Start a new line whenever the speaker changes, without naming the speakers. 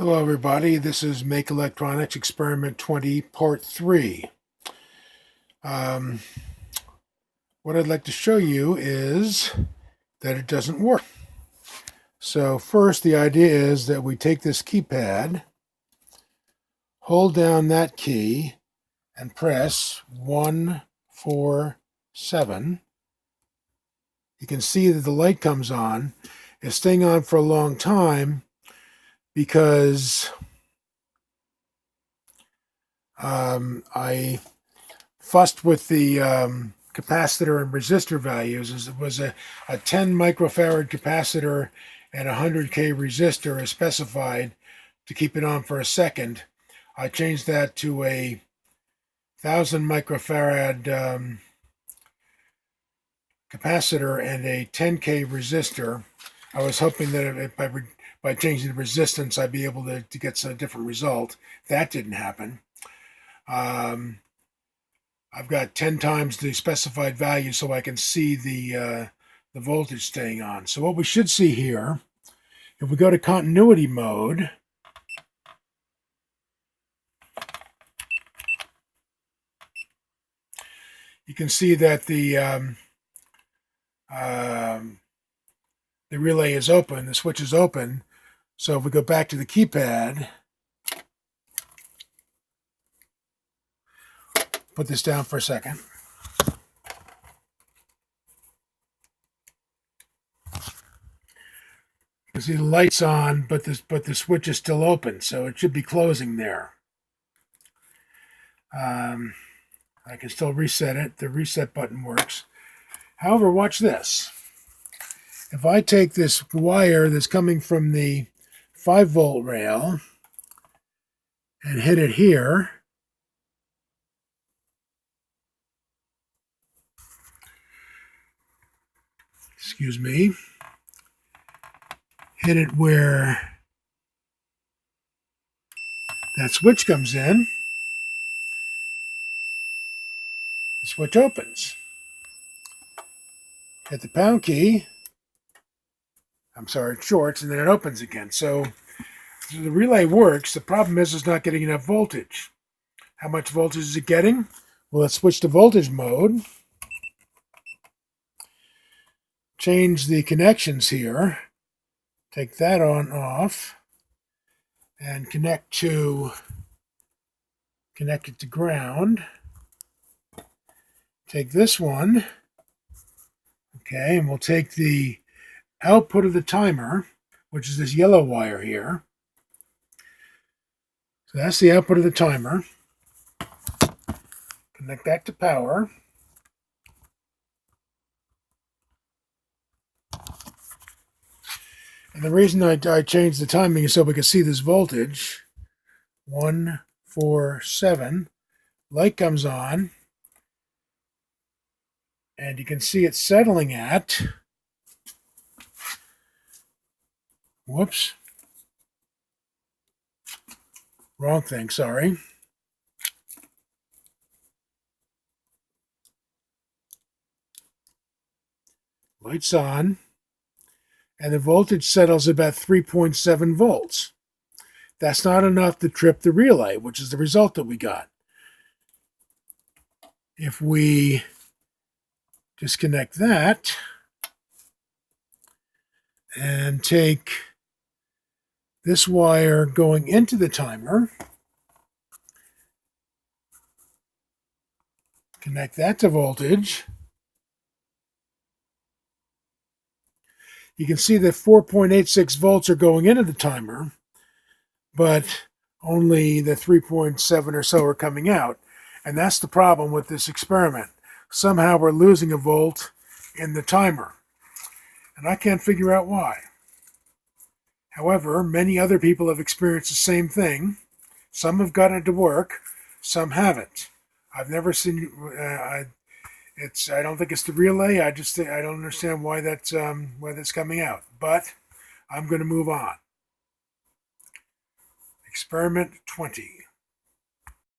Hello everybody, this is Make Electronics Experiment 20 Part 3. What I'd like to show you is that it doesn't work. So first the idea is that we take this keypad, hold down that key, and press 1, 4, 7. You can see that the light comes on. It's staying on for a long time because I fussed with the capacitor and resistor values. It was a 10 microfarad capacitor and a 100K resistor as specified to keep it on for a second. I changed that to a 1000 microfarad capacitor and a 10K resistor. I was hoping that by changing the resistance I'd be able to get some different result. That didn't happen. I've got 10 times the specified value so I can see the voltage staying on. So what we should see here, if we go to continuity mode, you can see that the relay is open, the switch is open. So if we go back to the keypad, put this down for a second. You see the light's on, but the switch is still open, so it should be closing there. I can still reset it. The reset button works. However, watch this. If I take this wire that's coming from the 5-volt rail and hit it here, excuse me, hit it where that switch comes in, the switch opens. Hit the pound key, it shorts, and then it opens again. So the relay works. The problem is it's not getting enough voltage. How much voltage is it getting? Well, let's switch to voltage mode. Change the connections here. Take that on off and connect it to ground. Take this one, okay, and we'll take the output of the timer, which is this yellow wire here. So that's the output of the timer. Connect that to power. And the reason I changed the timing is so we can see this voltage. 1, 4, 7. Light comes on. And you can see it settling at, whoops, wrong thing, sorry. Lights on, and the voltage settles about 3.7 volts. That's not enough to trip the relay, which is the result that we got. If we disconnect that and take this wire going into the timer, connect that to voltage, you can see that 4.86 volts are going into the timer, but only the 3.7 or so are coming out. And that's the problem with this experiment. Somehow we're losing a volt in the timer, and I can't figure out why. However, many other people have experienced the same thing. Some have gotten it to work, some haven't. I've never seen. I don't think it's the relay. I don't understand why that's coming out. But I'm going to move on. Experiment 20.